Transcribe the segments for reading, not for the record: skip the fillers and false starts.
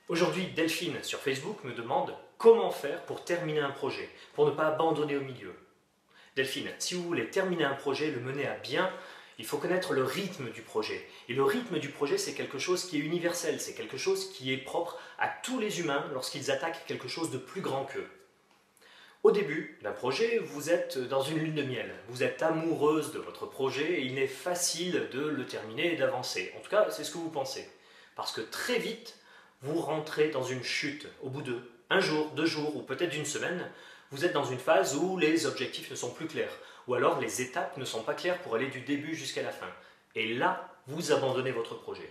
Aujourd'hui, Delphine sur Facebook me demande comment faire pour terminer un projet, pour ne pas abandonner au milieu. Delphine, si vous voulez terminer un projet, le mener à bien, il faut connaître le rythme du projet. Et le rythme du projet, c'est quelque chose qui est universel, c'est quelque chose qui est propre à tous les humains lorsqu'ils attaquent quelque chose de plus grand qu'eux. Au début d'un projet, vous êtes dans une lune de miel, vous êtes amoureuse de votre projet et il est facile de le terminer et d'avancer. En tout cas, c'est ce que vous pensez. Parce que très vite, vous rentrez dans une chute. Au bout de un jour, 2 jours ou peut-être d'une semaine, vous êtes dans une phase où les objectifs ne sont plus clairs, ou alors les étapes ne sont pas claires pour aller du début jusqu'à la fin. Et là, vous abandonnez votre projet.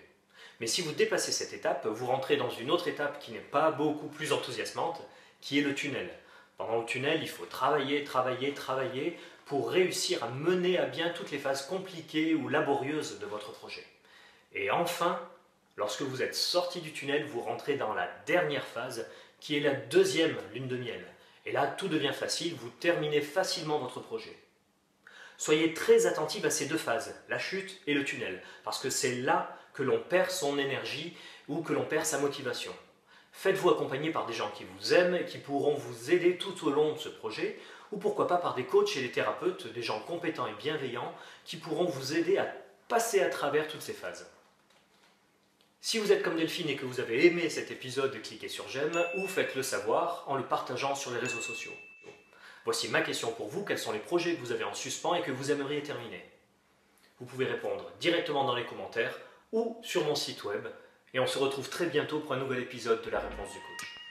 Mais si vous dépassez cette étape, vous rentrez dans une autre étape qui n'est pas beaucoup plus enthousiasmante, qui est le tunnel. Pendant le tunnel, il faut travailler, travailler, travailler pour réussir à mener à bien toutes les phases compliquées ou laborieuses de votre projet. Et enfin, lorsque vous êtes sorti du tunnel, vous rentrez dans la dernière phase, qui est la deuxième lune de miel. Et là, tout devient facile, vous terminez facilement votre projet. Soyez très attentifs à ces deux phases, la chute et le tunnel, parce que c'est là que l'on perd son énergie ou que l'on perd sa motivation. Faites-vous accompagner par des gens qui vous aiment et qui pourront vous aider tout au long de ce projet, ou pourquoi pas par des coachs et des thérapeutes, des gens compétents et bienveillants qui pourront vous aider à passer à travers toutes ces phases. Si vous êtes comme Delphine et que vous avez aimé cet épisode, cliquez sur j'aime ou faites-le savoir en le partageant sur les réseaux sociaux. Voici ma question pour vous, quels sont les projets que vous avez en suspens et que vous aimeriez terminer? Vous pouvez répondre directement dans les commentaires ou sur mon site web et on se retrouve très bientôt pour un nouvel épisode de la réponse du coach.